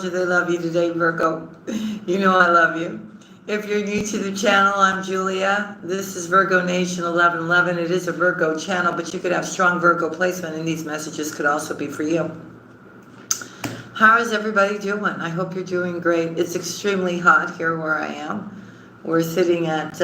They love you today, Virgo. You know I love you. If you're new to the channel, I'm Julia. This is Virgo Nation 1111. It is a Virgo channel, but you could have strong Virgo placement, and these messages could also be for you. How is everybody doing? I hope you're doing great. It's extremely hot here where I am. We're sitting at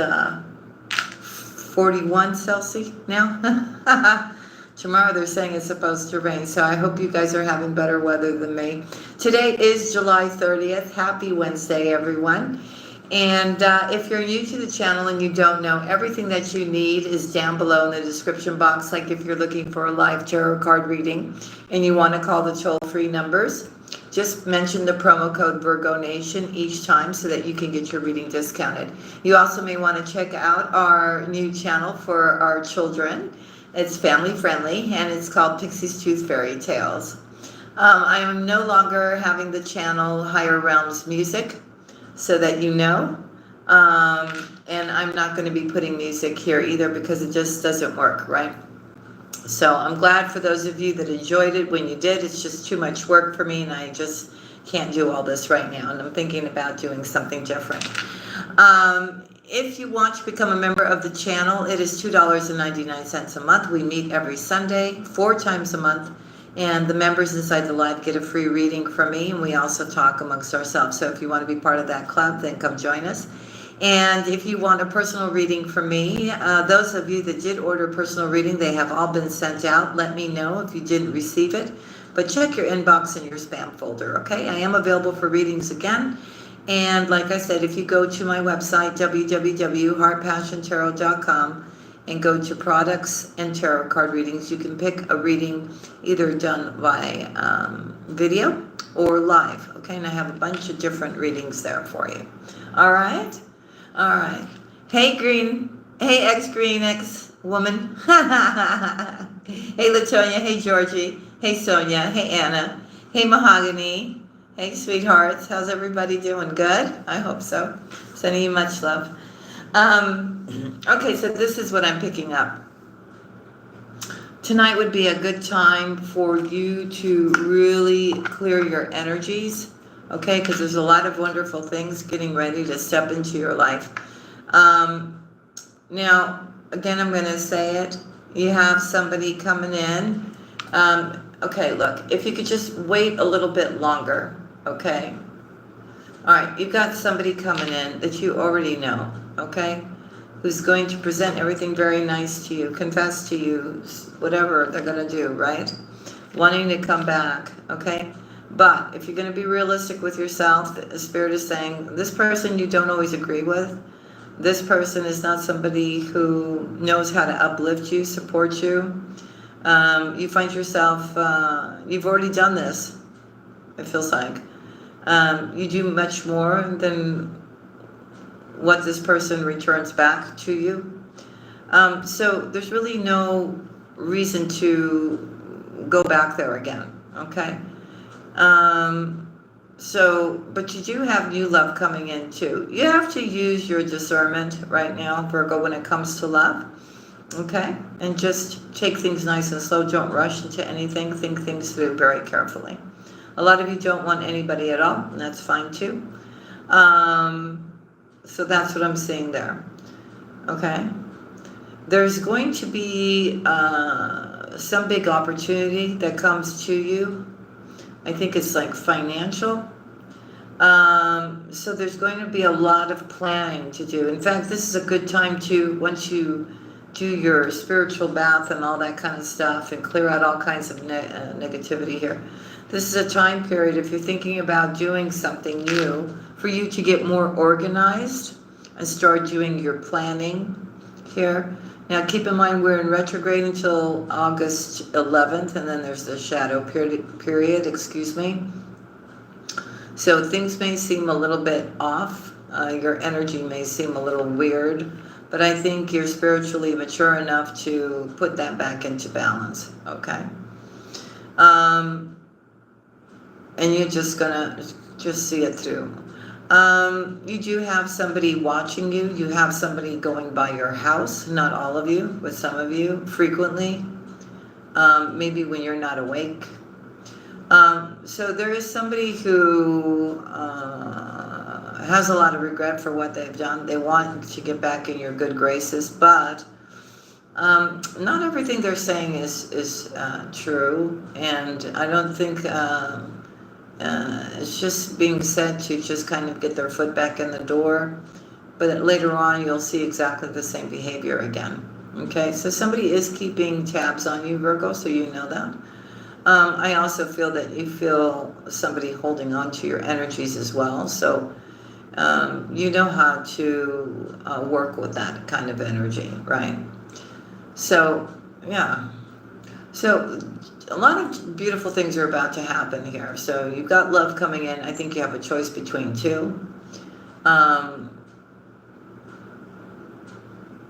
41 Celsius now. Tomorrow they're saying it's supposed to rain, so I hope you guys are having better weather than me. Today is July 30th. Happy Wednesday, everyone. And if you're new to the channel and you don't know, everything that you need is down below in the description box. Like if you're looking for a live tarot card reading and you want to call the toll-free numbers, just mention the promo code Virgo Nation each time so that you can get your reading discounted. You also may want to check out our new channel for our children. It's family friendly and it's called Pixie's Tooth Fairy Tales. I am no longer having the channel Higher Realms Music, so that you know. And I'm not going to be putting music here either because it just doesn't work, right? So I'm glad for those of you that enjoyed it when you did. It's just too much work for me and I just can't do all this right now. And I'm thinking about doing something different. If you want to become a member of the channel, it is $2.99 a month. We meet every Sunday, 4 times a month. And the members inside the live get a free reading from me. And we also talk amongst ourselves. So if you want to be part of that club, then come join us. And if you want a personal reading from me, those of you that did order a personal reading, they have all been sent out. Let me know if you didn't receive it. But check your inbox and your spam folder, okay? I am available for readings again. And like I said, if you go to my website, www.heartpassiontarot.com, and go to products and tarot card readings, you can pick a reading either done by video or live, okay? And I have a bunch of different readings there for you. All right? All right. Hey, Green. Hey, ex-Green, ex-woman. Hey, Latonia. Hey, Georgie. Hey, Sonia. Hey, Anna. Hey, Mahogany. Hey, sweethearts. How's everybody doing? Good? I hope so. Sending you much love. Okay, so this is what I'm picking up. Tonight would be a good time for you to really clear your energies, okay? Because there's a lot of wonderful things getting ready to step into your life. Now, again, I'm going to say it. You have somebody coming in. Okay, look, if you could just wait a little bit longer, okay? All right, you've got somebody coming in that you already know, okay? Who's going to present everything very nice to you, confess to you, whatever they're going to do, right? Wanting to come back, okay? But if you're going to be realistic with yourself, the Spirit is saying, this person you don't always agree with. This person is not somebody who knows how to uplift you, support you. You find yourself, you've already done this, it feels like. You do much more than what this person returns back to you. So there's really no reason to go back there again, okay? But you do have new love coming in too. You have to use your discernment right now, Virgo, when it comes to love, okay? And just take things nice and slow. Don't rush into anything. Think things through very carefully. A lot of you don't want anybody at all, and that's fine too. So that's what I'm seeing there, okay? There's going to be some big opportunity that comes to you. I think it's like financial. So there's going to be a lot of planning to do. In fact, this is a good time to, once you do your spiritual bath and all that kind of stuff and clear out all kinds of negativity here. This is a time period, if you're thinking about doing something new, for you to get more organized and start doing your planning here. Now, keep in mind, we're in retrograde until August 11th, and then there's the shadow period, excuse me. So things may seem a little bit off. Your energy may seem a little weird, but I think you're spiritually mature enough to put that back into balance, okay? And you're just gonna just see it through. You do have somebody watching you. You have somebody going by your house, not all of you, but some of you frequently. Maybe when you're not awake. So there is somebody who has a lot of regret for what they've done. They want to get back in your good graces, but not everything they're saying is true, and I don't think it's just being said to just kind of get their foot back in the door, but later on you'll see exactly the same behavior again. Okay, so somebody is keeping tabs on you, Virgo, so you know that. I also feel that you feel somebody holding on to your energies as well, so you know how to work with that kind of energy, right? So, yeah. So, a lot of beautiful things are about to happen here. So, you've got love coming in. I think you have a choice between two.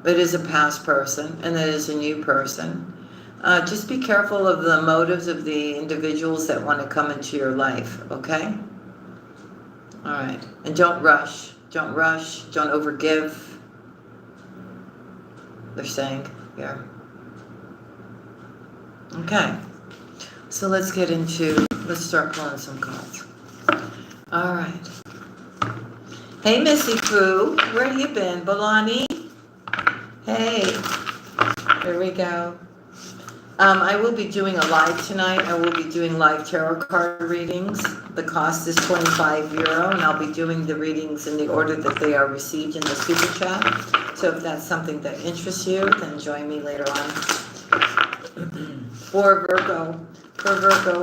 It is a past person, and it is a new person. Just be careful of the motives of the individuals that want to come into your life, okay? All right. And don't rush. Don't rush. Don't overgive. They're saying here. Okay. So let's start pulling some cards. All right. Hey, Missy Pooh. Where have you been? Bolani? Hey. Here we go. I will be doing a live tonight. I will be doing live tarot card readings. The cost is €25, and I'll be doing the readings in the order that they are received in the super chat. So if that's something that interests you, then join me later on. For Virgo,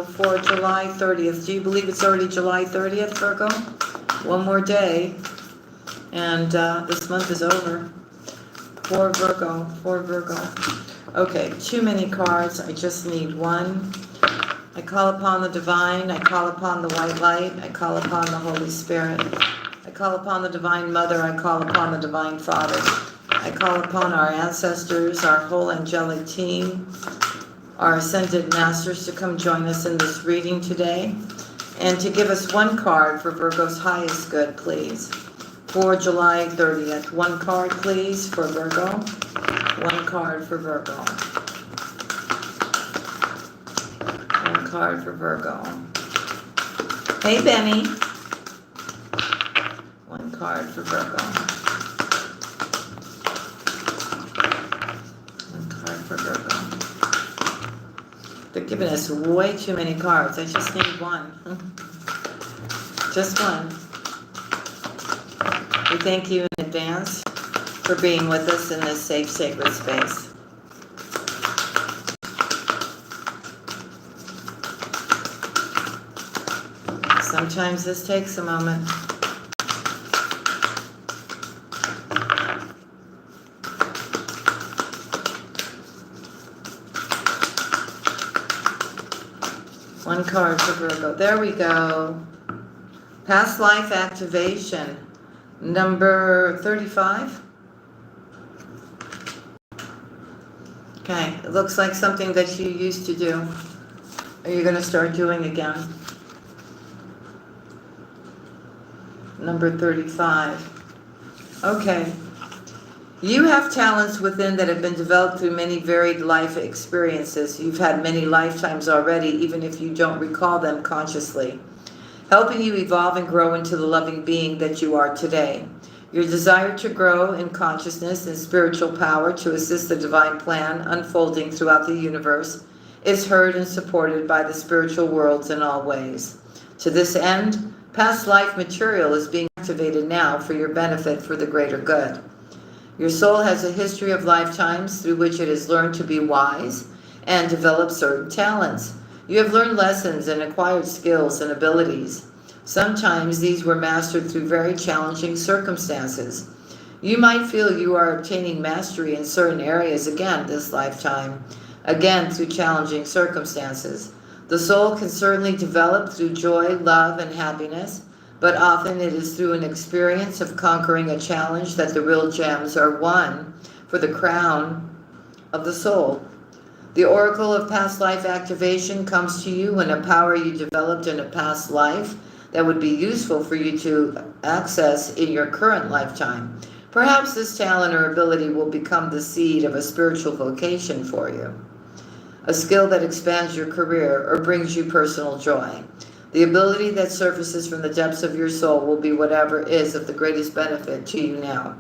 for July 30th. Do you believe it's already July 30th, Virgo? One more day, and this month is over. For Virgo. Okay, too many cards. I just need one. I call upon the divine. I call upon the white light. I call upon the Holy Spirit. I call upon the Divine Mother. I call upon the Divine Father. I call upon our ancestors, our whole angelic team, our ascended masters to come join us in this reading today, and to give us one card for Virgo's highest good, please. For July 30th. One card, please, for Virgo. One card for Virgo. One card for Virgo. Hey, Benny. One card for Virgo. One card for Virgo. They're giving us way too many cards. I just need one. Just one. We thank you in advance for being with us in this safe, sacred space. Sometimes this takes a moment. One card for Virgo. There we go. Past life activation. Number 35. Okay, it looks like something that you used to do. Are you going to start doing again? Number 35. Okay. You have talents within that have been developed through many varied life experiences. You've had many lifetimes already, even if you don't recall them consciously, helping you evolve and grow into the loving being that you are today. Your desire to grow in consciousness and spiritual power to assist the divine plan unfolding throughout the universe is heard and supported by the spiritual worlds in all ways. To this end, past life material is being activated now for your benefit for the greater good. Your soul has a history of lifetimes through which it has learned to be wise and develop certain talents. You have learned lessons and acquired skills and abilities. Sometimes these were mastered through very challenging circumstances. You might feel you are obtaining mastery in certain areas again this lifetime, again through challenging circumstances. The soul can certainly develop through joy, love, and happiness, but often it is through an experience of conquering a challenge that the real gems are won for the crown of the soul. The oracle of past life activation comes to you when a power you developed in a past life that would be useful for you to access in your current lifetime. Perhaps this talent or ability will become the seed of a spiritual vocation for you. a skill that expands your career or brings you personal joy. The ability that surfaces from the depths of your soul will be whatever is of the greatest benefit to you now.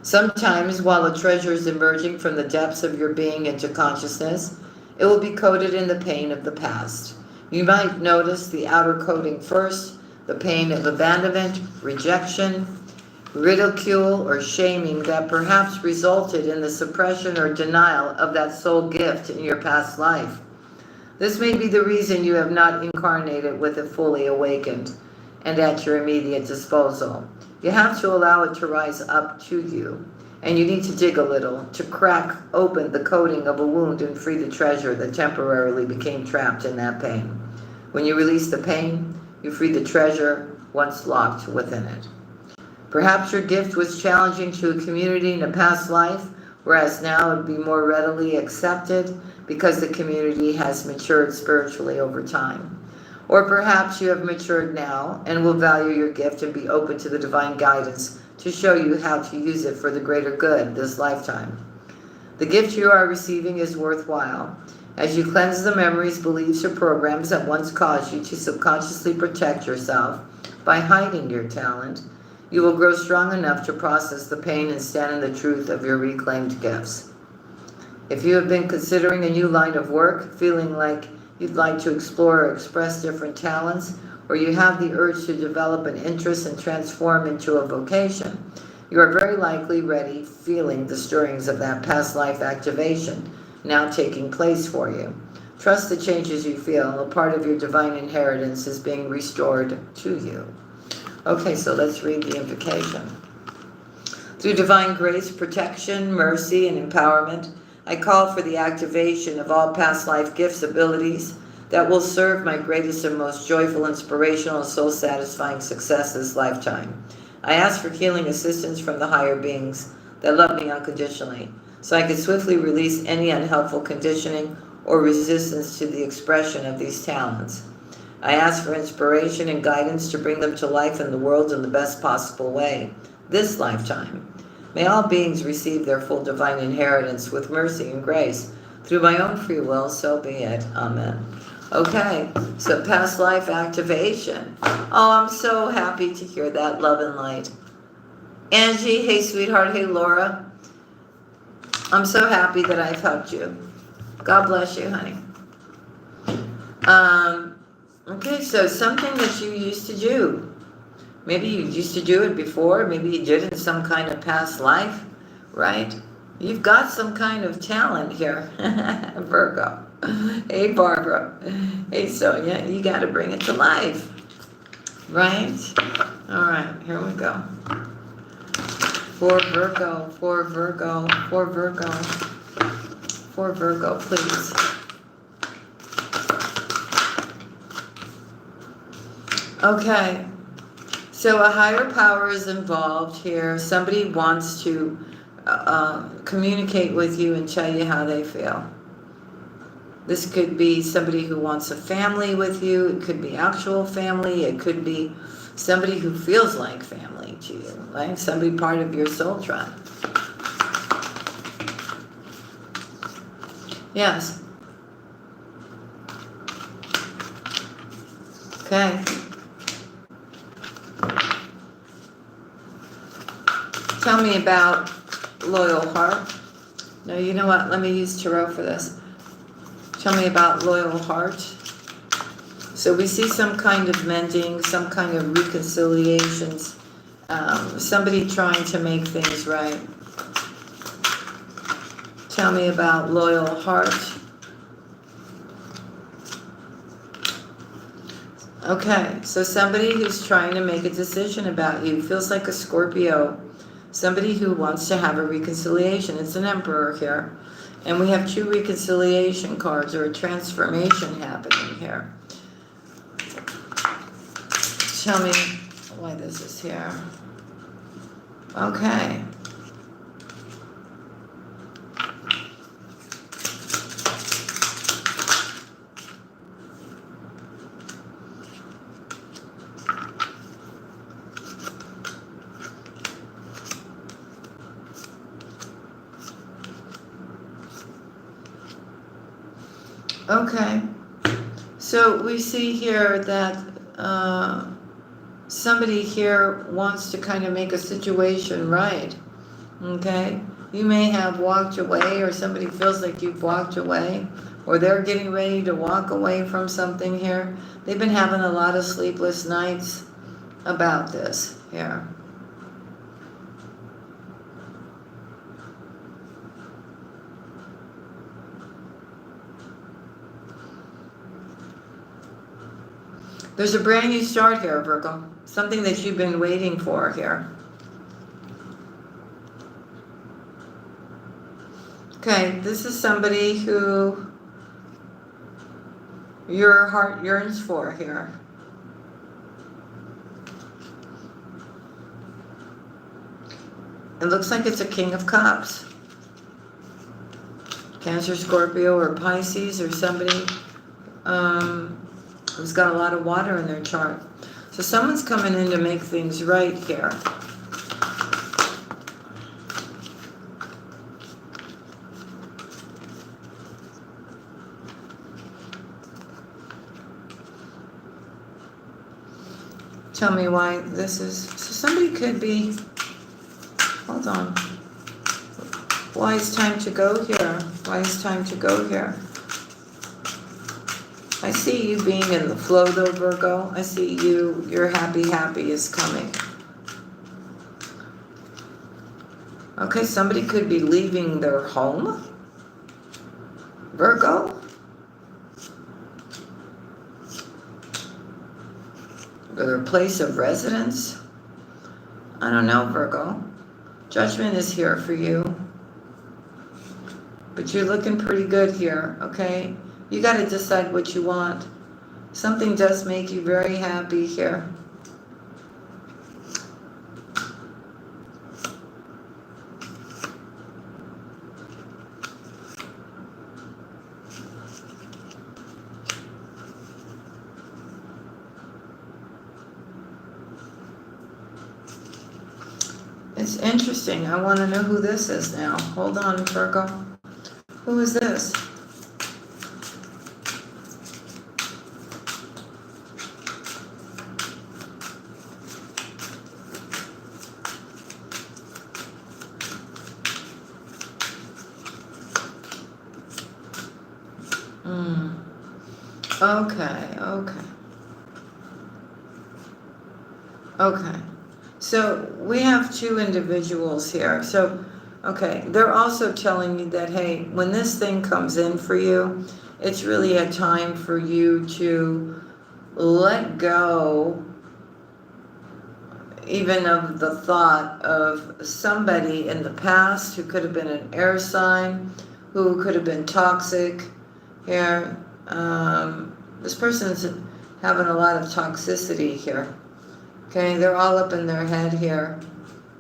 Sometimes, while a treasure is emerging from the depths of your being into consciousness, it will be coated in the pain of the past. You might notice the outer coating first, the pain of abandonment, rejection, ridicule, or shaming that perhaps resulted in the suppression or denial of that soul gift in your past life. This may be the reason you have not incarnated with it fully awakened and at your immediate disposal. You have to allow it to rise up to you, and you need to dig a little to crack open the coating of a wound and free the treasure that temporarily became trapped in that pain. When you release the pain, you free the treasure once locked within it. Perhaps your gift was challenging to a community in a past life, whereas now it would be more readily accepted because the community has matured spiritually over time. Or perhaps you have matured now and will value your gift and be open to the divine guidance to show you how to use it for the greater good this lifetime. The gift you are receiving is worthwhile. As you cleanse the memories, beliefs, or programs that once caused you to subconsciously protect yourself by hiding your talent, you will grow strong enough to process the pain and stand in the truth of your reclaimed gifts. If you have been considering a new line of work, feeling like you'd like to explore or express different talents, or you have the urge to develop an interest and transform into a vocation, you are very likely ready, feeling the stirrings of that past life activation now taking place for you. Trust the changes you feel. A part of your divine inheritance is being restored to you. Okay, so let's read the invocation. Through divine grace, protection, mercy, and empowerment, I call for the activation of all past life gifts, abilities that will serve my greatest and most joyful, inspirational, and soul-satisfying success this lifetime. I ask for healing assistance from the higher beings that love me unconditionally, so I can swiftly release any unhelpful conditioning or resistance to the expression of these talents. I ask for inspiration and guidance to bring them to life in the world in the best possible way, this lifetime. May all beings receive their full divine inheritance with mercy and grace. Through my own free will, so be it. Amen. Okay, so past life activation. Oh, I'm so happy to hear that, love and light. Angie, hey sweetheart, hey Laura. I'm so happy that I've helped you. God bless you, honey. Okay, so something that you used to do. Maybe you used to do it before. Maybe you did it in some kind of past life, right? You've got some kind of talent here, Virgo. Hey, Barbara. Hey, Sonia. You got to bring it to life, right? All right, here we go. For Virgo, for Virgo, for Virgo, for Virgo, please. Okay, so a higher power is involved here. Somebody wants to communicate with you and tell you how they feel. This could be somebody who wants a family with you. It could be actual family. It could be somebody who feels like family to you, right? Somebody part of your soul tribe. Yes. Okay. Tell me about loyal heart. No, you know what? Let me use tarot for this. Tell me about loyal heart. So we see some kind of mending, some kind of reconciliations, somebody trying to make things right. Tell me about loyal heart. Okay, so somebody who's trying to make a decision about you, feels like a Scorpio. Somebody who wants to have a reconciliation. It's an emperor here. And we have 2 reconciliation cards, or a transformation happening here. Tell me why this is here. Okay. Okay. So we see here that somebody here wants to kind of make a situation right. Okay? You may have walked away, or somebody feels like you've walked away, or they're getting ready to walk away from something here. They've been having a lot of sleepless nights about this here. There's a brand new start here, Virgo. Something that you've been waiting for here. Okay, this is somebody who your heart yearns for here. It looks like it's a King of Cups. Cancer, Scorpio, or Pisces, or somebody who's got a lot of water in their chart. So someone's coming in to make things right here. Tell me why this is. So somebody could be, hold on. Why is time to go here? Why is time to go here? I see you being in the flow though, Virgo. I see you, your happy is coming. Okay, somebody could be leaving their home. Virgo. Or their place of residence. I don't know, Virgo. Judgment is here for you. But you're looking pretty good here, okay? You got to decide what you want. Something does make you very happy here. It's interesting. I want to know who this is now. Hold on, Virgo. Who is this? Okay. So we have two individuals here. So, okay, they're also telling me that, hey, when this thing comes in for you, it's really a time for you to let go even of the thought of somebody in the past who could have been an air sign, who could have been toxic here. This person's having a lot of toxicity here. Okay, they're all up in their head here,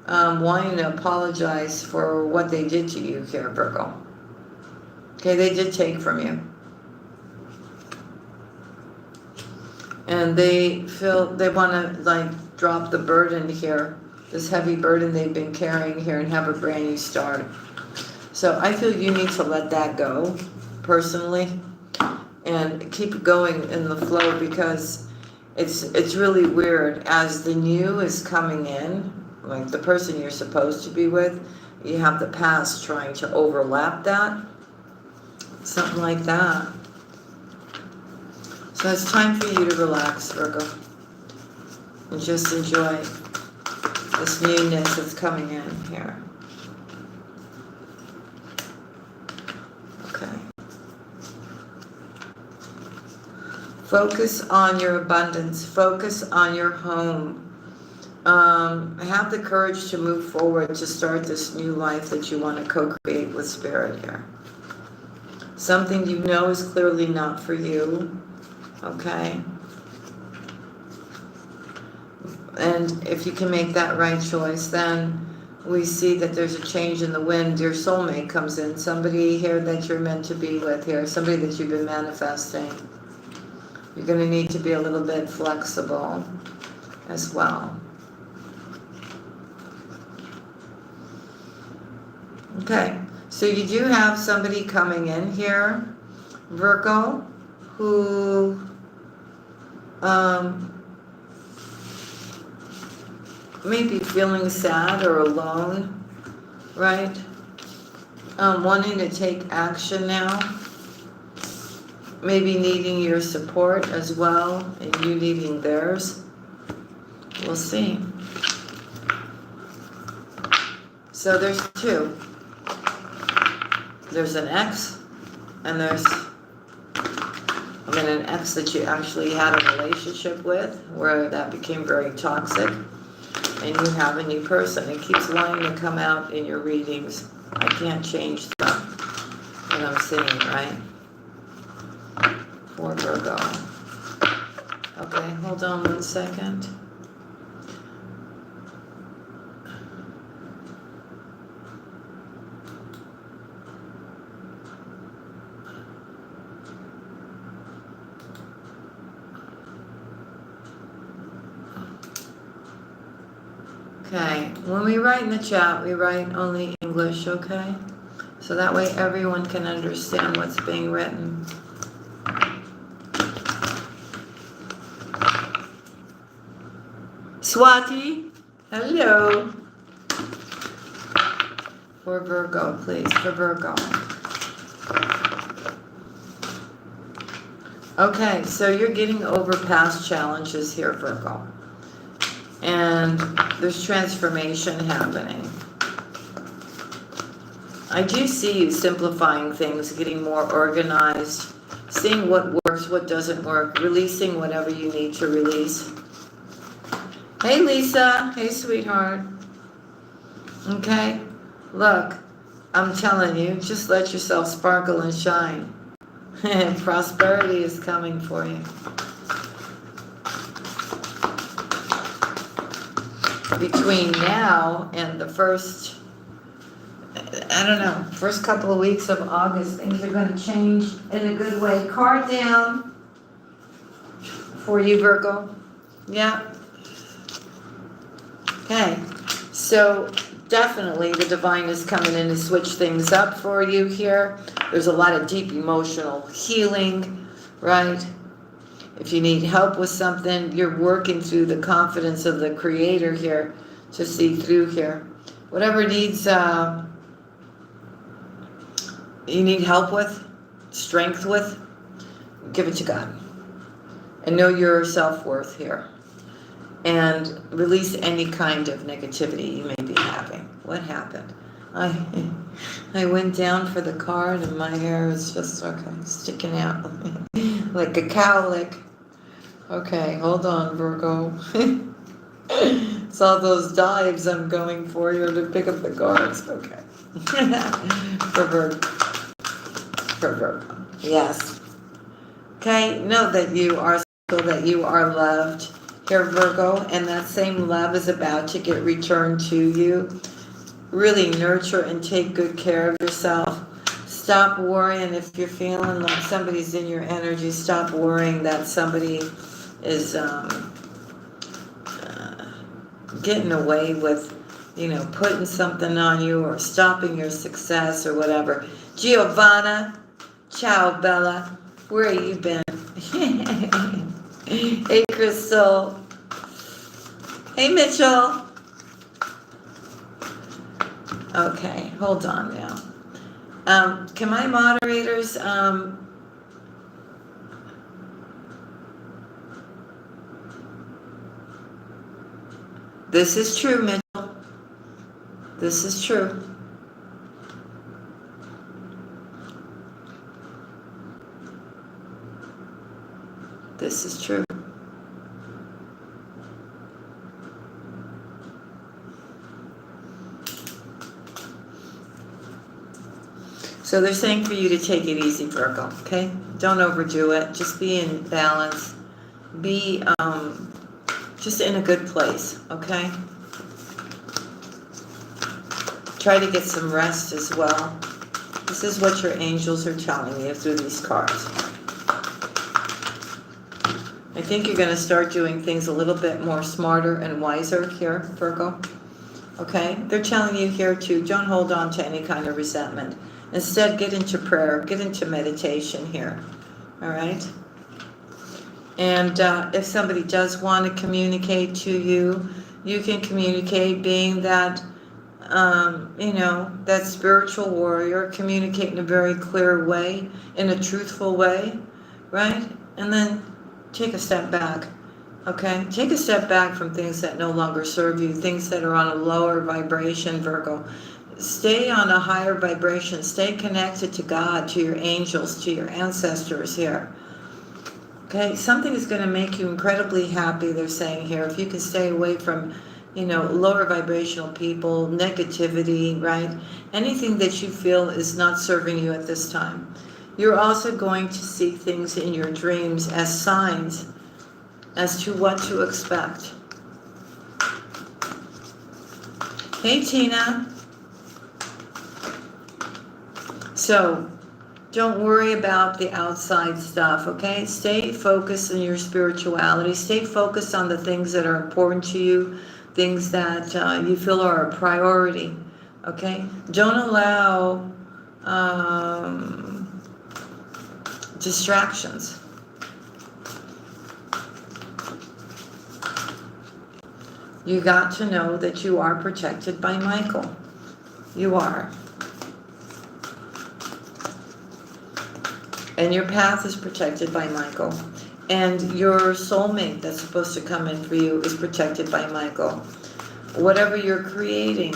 wanting to apologize for what they did to you here, Virgo. Okay, they did take from you. And they feel they want to, like, drop the burden here, this heavy burden they've been carrying here, and have a brand new start. So I feel you need to let that go, personally, and keep going in the flow, because it's really weird. As the new is coming in, like the person you're supposed to be with, you have the past trying to overlap that. Something like that. So it's time for you to relax, Virgo, and just enjoy this newness that's coming in here. Okay. Focus on your abundance. Focus on your home. Have the courage to move forward, to start this new life that you want to co-create with Spirit here. Something you know is clearly not for you. Okay? And if you can make that right choice, then we see that there's a change in the wind. Your soulmate comes in. Somebody here that you're meant to be with here. Somebody that you've been manifesting. You're going to need to be a little bit flexible as well. Okay, so you do have somebody coming in here Virgo, who may be feeling sad or alone, right? Wanting to take action now, maybe needing your support as well, and you needing theirs. We'll see. So there's two. There's an ex, and there's an ex that you actually had a relationship with, where that became very toxic, and you have a new person. It keeps wanting to come out in your readings. I can't change that, and I'm seeing, right? For Virgo. Okay, hold on 1 second. Okay, when we write in the chat, we write only English, okay? So that way everyone can understand what's being written. Swati, hello. For Virgo, please, for Virgo. Okay, so you're getting over past challenges here, Virgo. And there's transformation happening. I do see you simplifying things, getting more organized, seeing what works, what doesn't work, releasing whatever you need to release. Hey, Lisa. Hey, sweetheart. Okay? Look, I'm telling you, just let yourself sparkle and shine. Prosperity is coming for you. Between now and the first couple of weeks of August, things are going to change in a good way. Card down for you, Virgo. Yeah. Okay. So definitely the divine is coming in to switch things up for you here. There's a lot of deep emotional healing, right? If you need help with something, you're working through the confidence of the Creator here to see through here. Whatever needs you need help with, strength with, give it to God. And know your self-worth here. And release any kind of negativity you may be having. What happened? I went down for the card and my hair is just sticking out like a cowlick. Okay, hold on, Virgo. It's all those dives I'm going for here to pick up the cards. Okay. For Virgo. Yes. Okay, know that you are special, that you are loved here, Virgo, and that same love is about to get returned to you. Really nurture and take good care of yourself. Stop worrying if you're feeling like somebody's in your energy. Stop worrying that somebody is getting away with, putting something on you or stopping your success or whatever. Giovanna, ciao Bella, where have you been? Hey Crystal. Hey Mitchell. Okay, hold on now. Can my moderators this is true, Mitchell. This is true. This is true. So they're saying for you to take it easy, Virgo, okay? Don't overdo it. Just be in balance. Be just in a good place, okay? Try to get some rest as well. This is what your angels are telling you through these cards. I think you're going to start doing things a little bit more smarter and wiser here, Virgo. Okay? They're telling you here to don't hold on to any kind of resentment. Instead, get into prayer, get into meditation here. All right? And if somebody does want to communicate to you, you can communicate, being that, that spiritual warrior, communicate in a very clear way, in a truthful way, right? And then take a step back, okay? Take a step back from things that no longer serve you, things that are on a lower vibration, Virgo. Stay on a higher vibration. Stay connected to God, to your angels, to your ancestors here. Okay, something is going to make you incredibly happy, they're saying here. If you can stay away from, lower vibrational people, negativity, right? Anything that you feel is not serving you at this time. You're also going to see things in your dreams as signs as to what to expect. Hey, Tina. So, don't worry about the outside stuff, okay? Stay focused on your spirituality. Stay focused on the things that are important to you, things that you feel are a priority, okay? Don't allow distractions. You got to know that you are protected by Michael. You are. And your path is protected by Michael. And your soulmate that's supposed to come in for you is protected by Michael. Whatever you're creating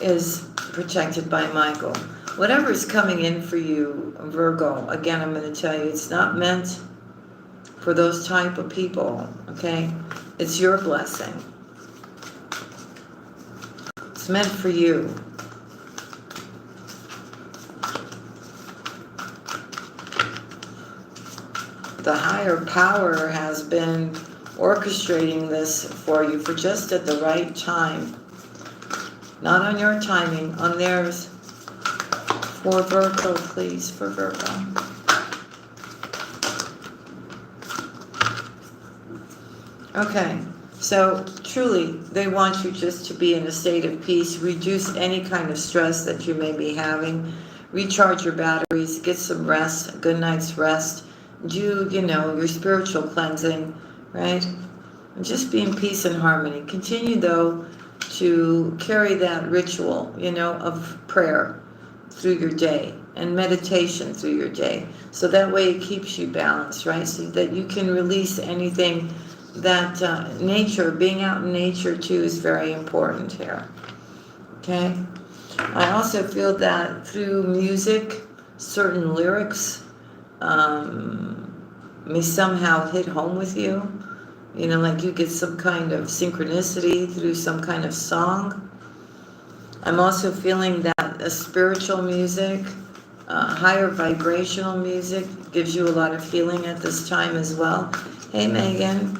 is protected by Michael. Whatever is coming in for you, Virgo, again, I'm going to tell you, it's not meant for those type of people, okay? It's your blessing. It's meant for you. The higher power has been orchestrating this for you for just at the right time. Not on your timing, on theirs. For Virgo, please, for Virgo. Okay, so truly, they want you just to be in a state of peace, reduce any kind of stress that you may be having, recharge your batteries, get some rest, a good night's rest. Do, your spiritual cleansing, right? And just be in peace and harmony. Continue, though, to carry that ritual, of prayer through your day and meditation through your day. So that way it keeps you balanced, right? So that you can release anything that nature, being out in nature too, is very important here. Okay? I also feel that through music, certain lyrics may somehow hit home with you. Like you get some kind of synchronicity through some kind of song. I'm also feeling that a spiritual music, higher vibrational music gives you a lot of healing at this time as well. Hey, Megan.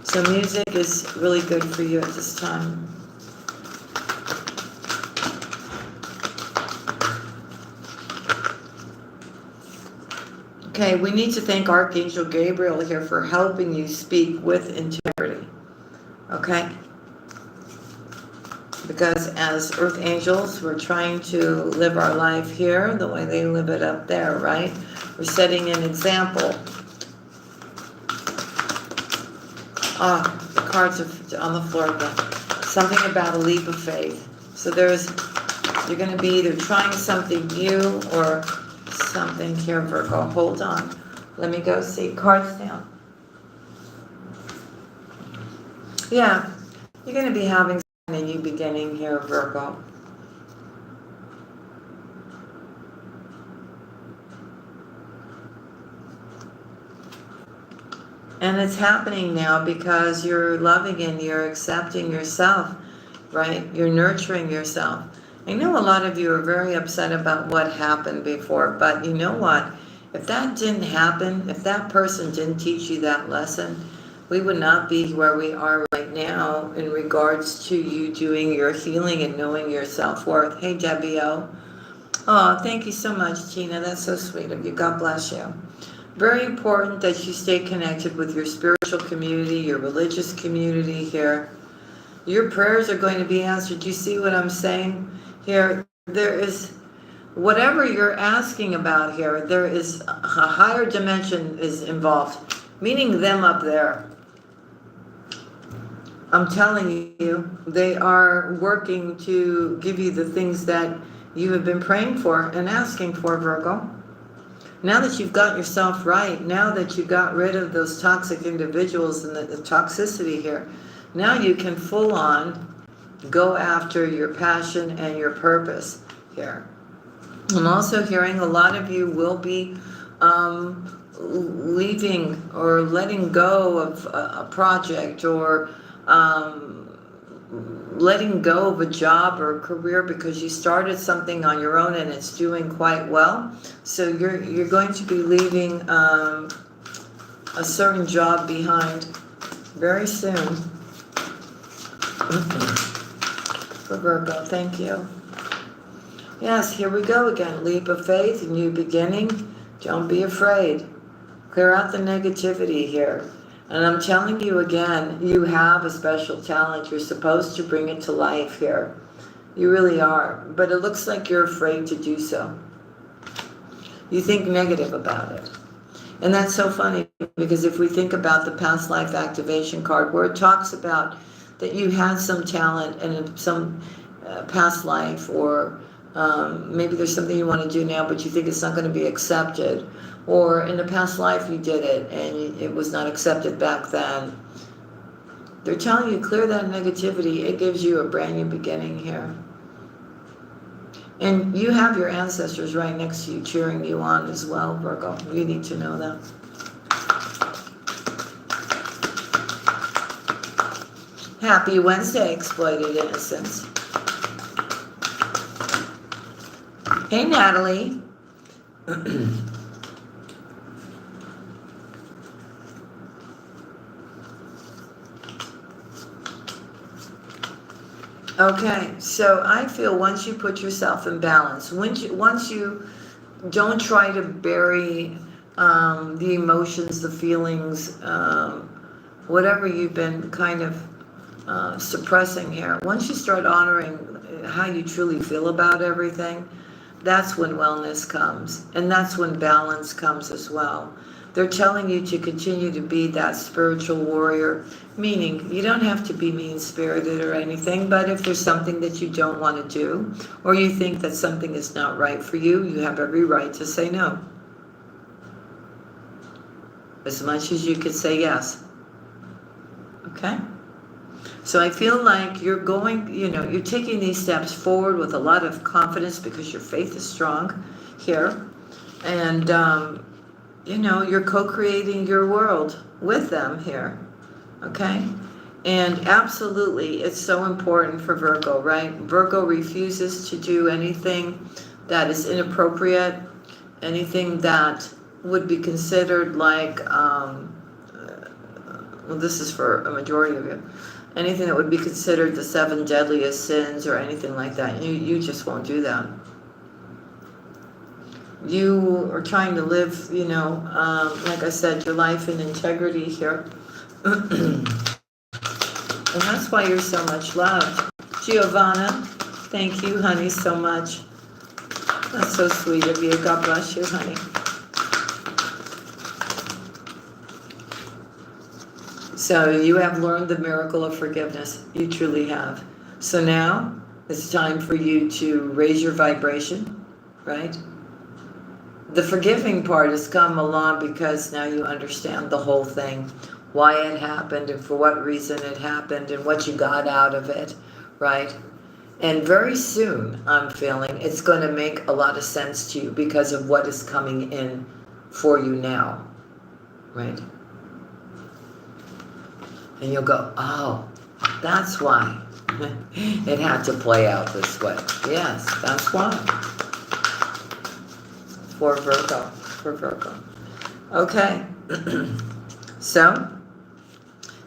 So music is really good for you at this time. Okay, we need to thank Archangel Gabriel here for helping you speak with integrity. Okay? Because as Earth Angels, we're trying to live our life here the way they live it up there, right? We're setting an example. The cards are on the floor again. Something about a leap of faith. So you're going to be either trying something new or something here, Virgo. Hold on. Let me go see. Cards down. Yeah, you're going to be having a new beginning here, Virgo. And it's happening now because you're loving and you're accepting yourself, right? You're nurturing yourself. I know a lot of you are very upset about what happened before, but you know what? If that didn't happen, if that person didn't teach you that lesson, we would not be where we are right now in regards to you doing your healing and knowing your self-worth. Hey, Debbie O. Oh, thank you so much, Tina. That's so sweet of you. God bless you. Very important that you stay connected with your spiritual community, your religious community here. Your prayers are going to be answered. Do you see what I'm saying here? whatever you're asking about here, there is a higher dimension is involved, meaning them up there. I'm telling you, they are working to give you the things that you have been praying for and asking for, Virgo. Now that you've got yourself right, now that you got rid of those toxic individuals and the toxicity here, now you can full on go after your passion and your purpose here. I'm also hearing a lot of you will be leaving or letting go of a project, or letting go of a job or a career because you started something on your own and it's doing quite well. So you're going to be leaving a certain job behind very soon. For Virgo, thank you. Yes, here we go again. Leap of faith, new beginning. Don't be afraid. Clear out the negativity here. And I'm telling you again, you have a special talent. You're supposed to bring it to life here. You really are. But it looks like you're afraid to do so. You think negative about it. And that's so funny, because if we think about the past life activation card, where it talks about that you had some talent in some past life, or maybe there's something you want to do now, but you think it's not going to be accepted. Or in the past life you did it and it was not accepted back then. They're telling you, clear that negativity. It gives you a brand new beginning here. And you have your ancestors right next to you cheering you on as well, Virgo. You need to know that. Happy Wednesday, Exploited Innocence. Hey, Natalie. Okay, so I feel once you put yourself in balance, once you don't try to bury the emotions, the feelings, whatever you've been kind of suppressing here, once you start honoring how you truly feel about everything, that's when wellness comes, and that's when balance comes as well. They're telling you to continue to be that spiritual warrior, meaning you don't have to be mean-spirited or anything, but if there's something that you don't want to do, or you think that something is not right for you, you have every right to say no. As much as you could say yes. Okay? So I feel like you're going, you're taking these steps forward with a lot of confidence because your faith is strong here. And, you're co-creating your world with them here. Okay? And absolutely, it's so important for Virgo, right? Virgo refuses to do anything that is inappropriate, anything that would be considered like, this is for a majority of you, anything that would be considered the 7 deadliest sins or anything like that. You just won't do that. You are trying to live, like I said, your life in integrity here. And that's why you're so much loved. Giovanna, thank you, honey, so much. That's so sweet of you. God bless you, honey. So you have learned the miracle of forgiveness. You truly have. So now it's time for you to raise your vibration, right? The forgiving part has come along because now you understand the whole thing, why it happened and for what reason it happened and what you got out of it, right? And very soon, I'm feeling, it's going to make a lot of sense to you because of what is coming in for you now, right? And you'll go, oh, that's why it had to play out this way. Yes, that's why. For Virgo. Okay. So,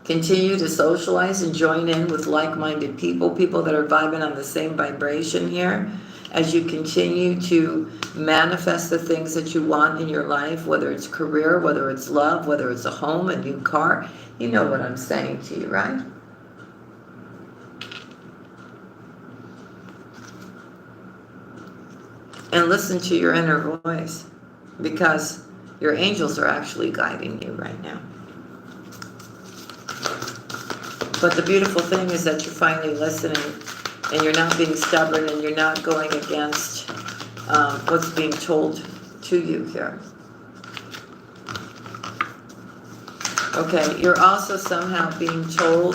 continue to socialize and join in with like-minded people that are vibing on the same vibration here, as you continue to manifest the things that you want in your life, whether it's career, whether it's love, whether it's a home, a new car. You know what I'm saying to you, right? and listen to your inner voice, because your angels are actually guiding you right now. But the beautiful thing is that you're finally listening, and you're not being stubborn, and you're not going against what's being told to you here. Okay, you're also somehow being told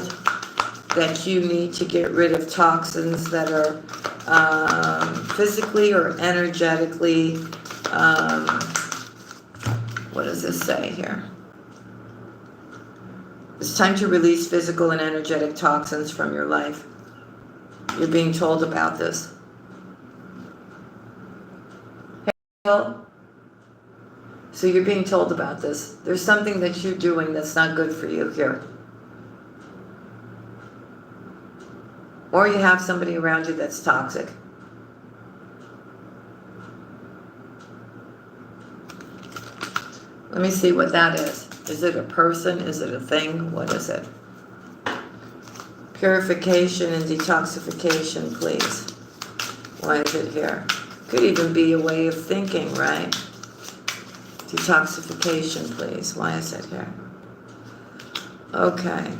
that you need to get rid of toxins that are physically or energetically, what does this say here? It's time to release physical and energetic toxins from your life. You're being told about this. So you're being told about this. There's something that you're doing that's not good for you here. Or you have somebody around you that's toxic. Let me see what that is. Is it a person? Is it a thing? What is it? Purification and detoxification, please. Why is it here? Could even be a way of thinking, right? Detoxification, please. Why is it here? Okay.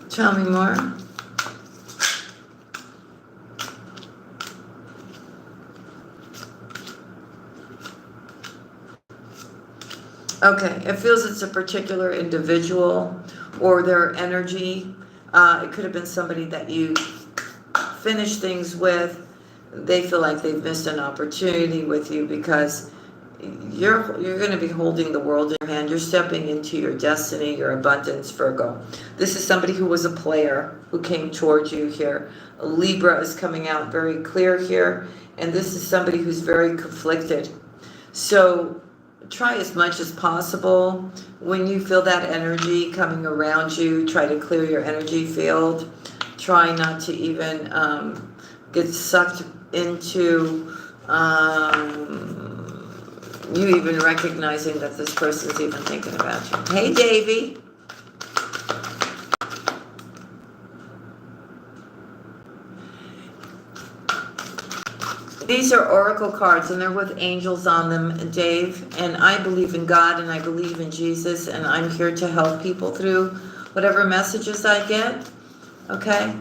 Tell me more. Okay, it feels it's a particular individual or their energy. It could have been somebody that you finished things with. They feel like they've missed an opportunity with you because you're going to be holding the world in your hand. You're stepping into your destiny, your abundance, Virgo. This is somebody who was a player who came towards you here. A Libra is coming out very clear here. And this is somebody who's very conflicted. So try as much as possible. When you feel that energy coming around you, try to clear your energy field. Try not to even get sucked into you even recognizing that this person's even thinking about you. Hey, Davy. These are oracle cards, and they're with angels on them, Dave. And I believe in God, and I believe in Jesus, and I'm here to help people through whatever messages I get. Okay?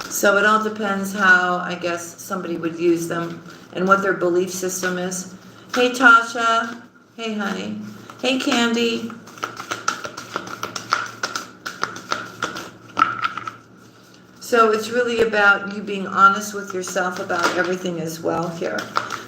So it all depends how, I guess, somebody would use them and what their belief system is. Hey, Tasha. Hey, honey. Hey, Candy. So it's really about you being honest with yourself about everything as well here.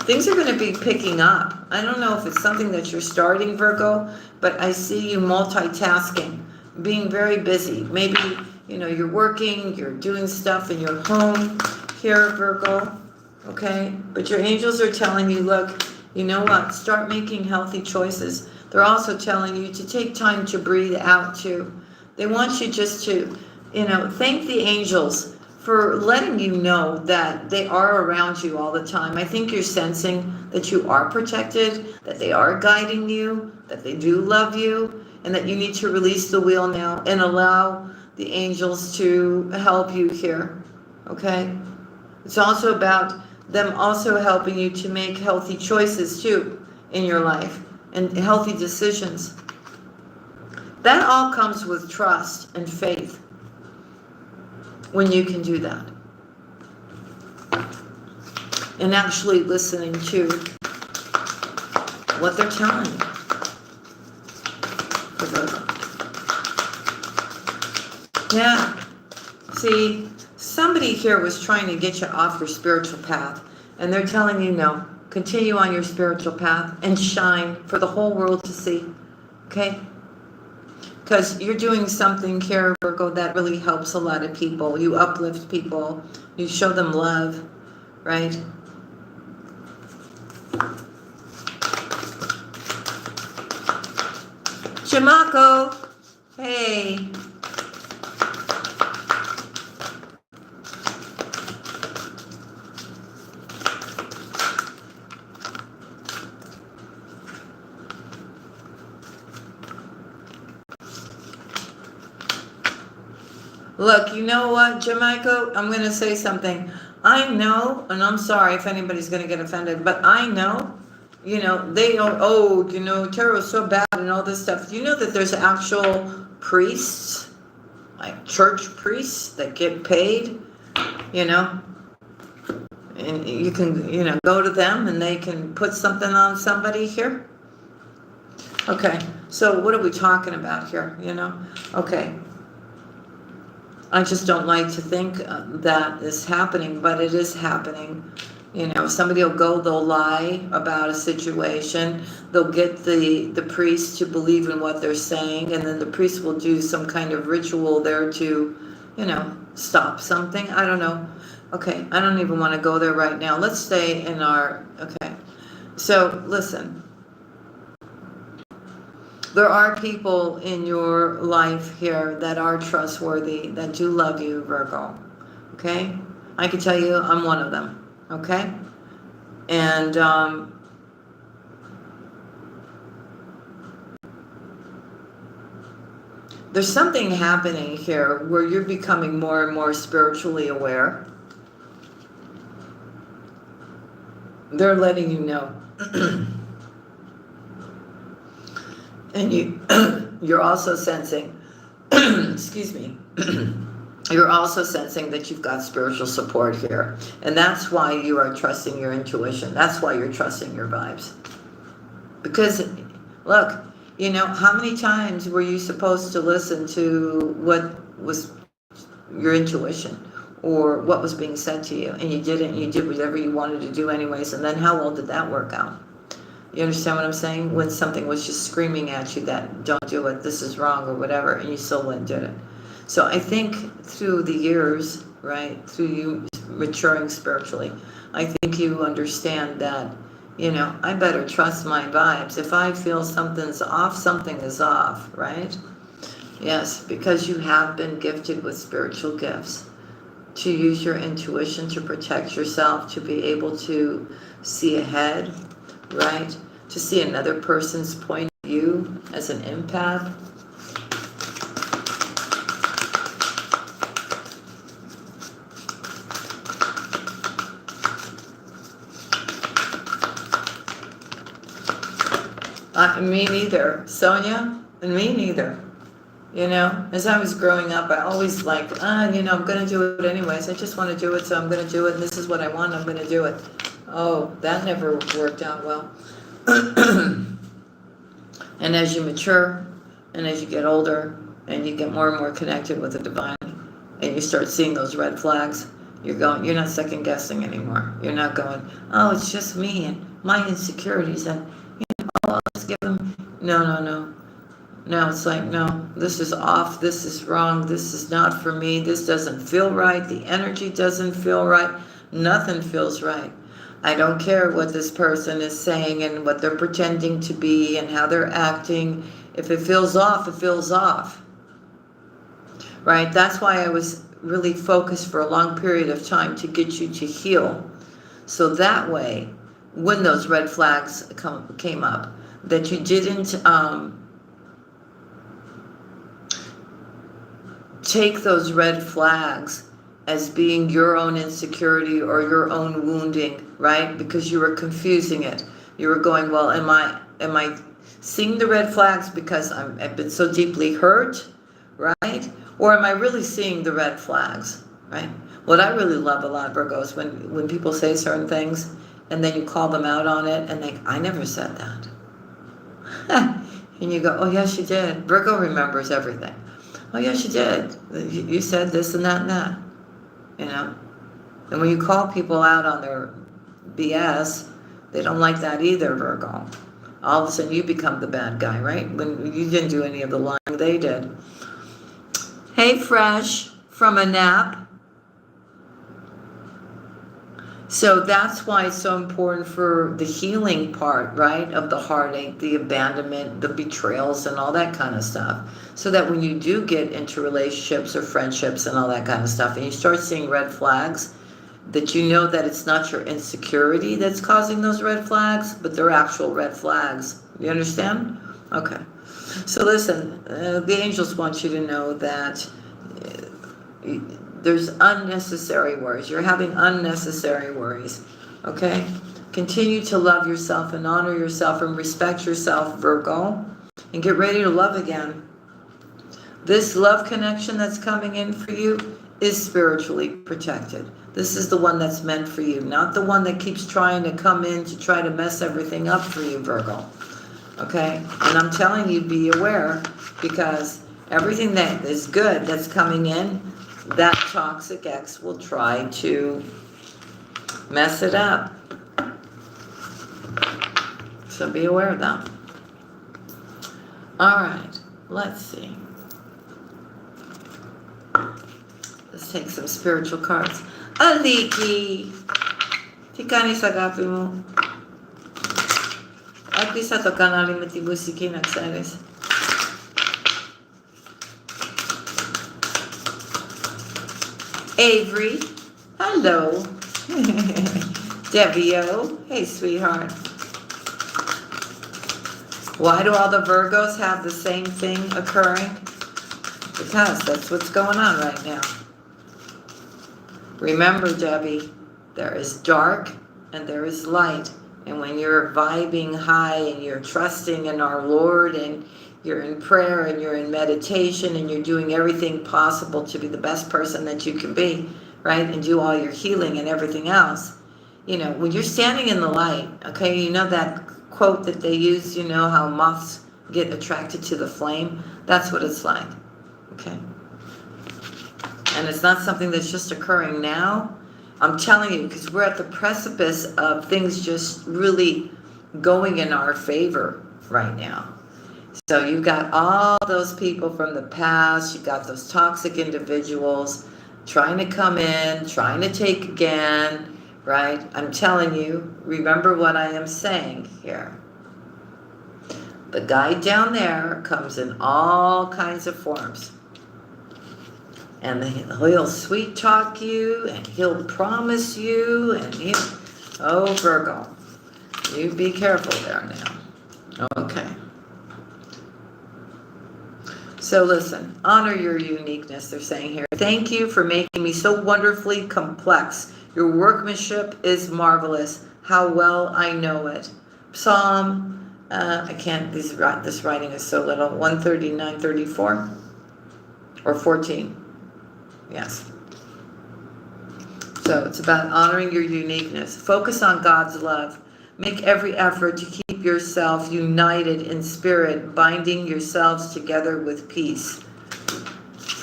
Things are going to be picking up. I don't know if it's something that you're starting, Virgo, but I see you multitasking, being very busy. Maybe, you know, you're working, you're doing stuff in your home here, Virgo, okay? But your angels are telling you, look, you know what? Start making healthy choices. They're also telling you to take time to breathe out, too. They want you just to, you know, thank the angels for letting you know that they are around you all the time. I think you're sensing that you are protected, that they are guiding you, that they do love you, and that you need to release the wheel now and allow the angels to help you here, okay? It's also about them also helping you to make healthy choices, too, in your life, and healthy decisions. That all comes with trust and faith when you can do that. And actually listening to what they're telling you. Yeah. See, somebody here was trying to get you off your spiritual path, and they're telling you no. Continue on your spiritual path and shine for the whole world to see. Okay? Because you're doing something here, Virgo, that really helps a lot of people. You uplift people. You show them love, right? Chimako, hey. Look, you know what, Jamaica? I'm going to say something. I know, and I'm sorry if anybody's going to get offended, but I know, they don't, tarot is so bad and all this stuff. You know that there's actual priests, like church priests that get paid, and you can, go to them and they can put something on somebody here. Okay, so what are we talking about here, Okay. I just don't like to think that is happening, but it is happening. Somebody will go, they'll lie about a situation, they'll get the priest to believe in what they're saying, and then the priest will do some kind of ritual there to, stop something. I don't know. Okay, I don't even want to go there right now. Let's stay in our, okay. So, listen. There are people in your life here that are trustworthy, that do love you, Virgo. Okay? I can tell you I'm one of them. Okay? And there's something happening here where you're becoming more and more spiritually aware. They're letting you know. And you're also sensing, excuse me, you're also sensing that you've got spiritual support here. And that's why you are trusting your intuition. That's why you're trusting your vibes. Because, look, how many times were you supposed to listen to what was your intuition or what was being said to you, and you didn't, you did whatever you wanted to do anyways, and then how well did that work out? You understand what I'm saying? When something was just screaming at you that don't do it, this is wrong or whatever, and you still went and did it. So I think through the years, right, through you maturing spiritually, I think you understand that, I better trust my vibes. If I feel something's off, something is off, right? Yes, because you have been gifted with spiritual gifts to use your intuition to protect yourself, to be able to see ahead, right? To see another person's point of view as an empath. Me neither. Sonia? And me neither. As I was growing up, I always like, I'm going to do it anyways. I just want to do it, so I'm going to do it, and this is what I want, I'm going to do it. Oh, that never worked out well. And as you mature, and as you get older, and you get more and more connected with the divine, and you start seeing those red flags, you're not second guessing anymore. You're not going, oh, it's just me and my insecurities, and I'll just give them. No. No, it's like, no, this is off, this is wrong, this is not for me, this doesn't feel right, the energy doesn't feel right, nothing feels right. I don't care what this person is saying and what they're pretending to be and how they're acting. If it feels off, it feels off. Right? That's why I was really focused for a long period of time to get you to heal. So that way, when those red flags came up, that you didn't take those red flags as being your own insecurity or your own wounding, right? Because you were confusing it. You were going, well, am I seeing the red flags because I've been so deeply hurt, right? Or am I really seeing the red flags, right? What I really love a lot, Virgo, is when people say certain things and then you call them out on it and I never said that. And you go, oh, yes, you did. Virgo remembers everything. Oh, yes, you did. You said this and that and that. And when you call people out on their BS, they don't like that either, Virgo. All of a sudden you become the bad guy, right? When you didn't do any of the lying, they did. Hey, Fresh from a nap. So that's why it's so important for the healing part, right? Of the heartache, the abandonment, the betrayals, and all that kind of stuff. So that when you do get into relationships or friendships and all that kind of stuff, and you start seeing red flags, that you know that it's not your insecurity that's causing those red flags, but they're actual red flags. You understand? Okay. So listen, the angels want you to know that There's unnecessary worries. You're having unnecessary worries. Okay? Continue to love yourself and honor yourself and respect yourself, Virgo. And get ready to love again. This love connection that's coming in for you is spiritually protected. This is the one that's meant for you, not the one that keeps trying to come in to try to mess everything up for you, Virgo. Okay? And I'm telling you, be aware, because everything that is good that's coming in, that toxic ex will try to mess it up. So be aware of that. All right, let's see. Let's take some spiritual cards. Aliki! Tikani sa gapi mo. At isa to kanali matibusiki nagsaris. Avery, hello. Devio, hey sweetheart. Why do all the Virgos have the same thing occurring? Because that's what's going on right now. Remember, Debbie, there is dark and there is light. And when you're vibing high and you're trusting in our Lord and you're in prayer and you're in meditation and you're doing everything possible to be the best person that you can be, right? And do all your healing and everything else. You know, when you're standing in the light, okay, you know that quote that they use, you know, how moths get attracted to the flame? That's what it's like, okay? And it's not something that's just occurring now. I'm telling you, because we're at the precipice of things just really going in our favor right now. So you've got all those people from the past, you've got those toxic individuals trying to come in, trying to take again, right? I'm telling you, remember what I am saying here. The guy down there comes in all kinds of forms. And he'll sweet talk you, and he'll promise you, and oh, Virgo, you be careful there now. Okay. So listen, honor your uniqueness, they're saying here. Thank you for making me so wonderfully complex. Your workmanship is marvelous. How well I know it. Psalm, I can't, this writing is so little, 139:34 or 14. Yes. So it's about honoring your uniqueness. Focus on God's love. Make every effort to keep yourself united in spirit, binding yourselves together with peace.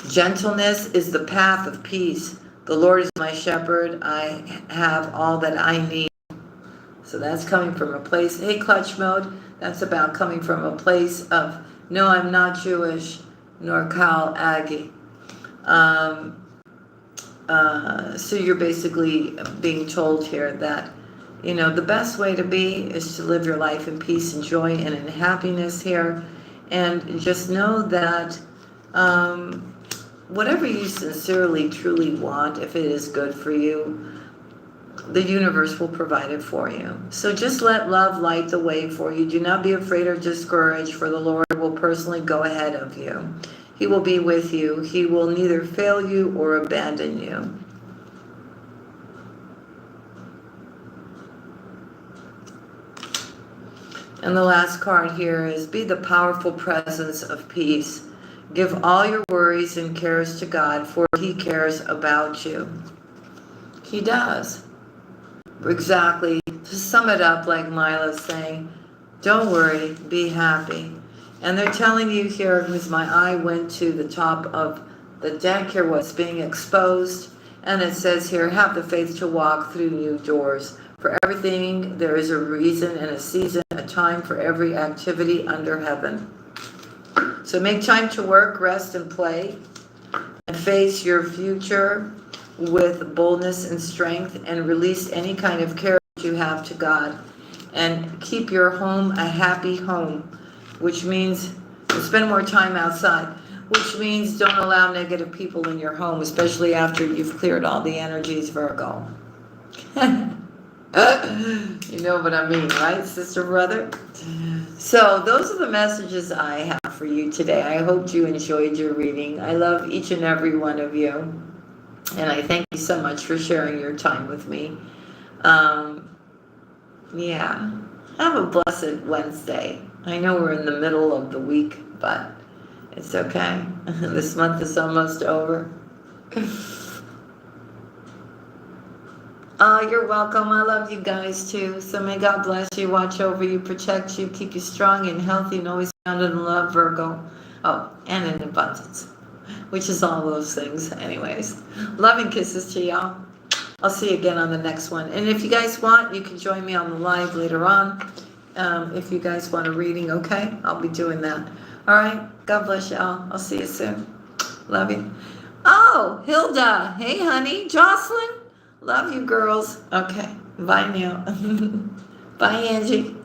Gentleness is the path of peace. The Lord is my shepherd. I have all that I need. So that's coming from a place, hey, clutch mode, that's about coming from a place of, no, I'm not Jewish, nor Kal Aggie. So you're basically being told here that, you know, the best way to be is to live your life in peace and joy and in happiness here. And just know that whatever you sincerely, truly want, if it is good for you, the universe will provide it for you. So just let love light the way for you. Do not be afraid or discouraged, for the Lord will personally go ahead of you. He will be with you. He will neither fail you or abandon you. And the last card here is, be the powerful presence of peace. Give all your worries and cares to God, for He cares about you. He does. Exactly. To sum it up, like Mila's saying, don't worry, be happy. And they're telling you here, because my eye went to the top of the deck here, what's being exposed. And it says here, have the faith to walk through new doors. For everything, there is a reason and a season, a time for every activity under heaven. So make time to work, rest, and play, and face your future with boldness and strength, and release any kind of care that you have to God. And keep your home a happy home, which means spend more time outside, which means don't allow negative people in your home, especially after you've cleared all the energies, Virgo. You know what I mean, right, sister, brother? So those are the messages I have for you today. I hope you enjoyed your reading. I love each and every one of you. And I thank you so much for sharing your time with me. Um, yeah. Have a blessed Wednesday. I know we're in the middle of the week, but it's okay. This month is almost over. Oh, you're welcome. I love you guys too. So may God bless you, watch over you, protect you, keep you strong and healthy, and always grounded in love, Virgo. Oh, and in abundance, which is all those things. Anyways, love and kisses to y'all. I'll see you again on the next one. And if you guys want, you can join me on the live later on. If you guys want a reading, okay? I'll be doing that. All right. God bless y'all. I'll see you soon. Love you. Oh, Hilda. Hey, honey. Jocelyn. Love you, girls. Okay. Bye now. Bye, Angie.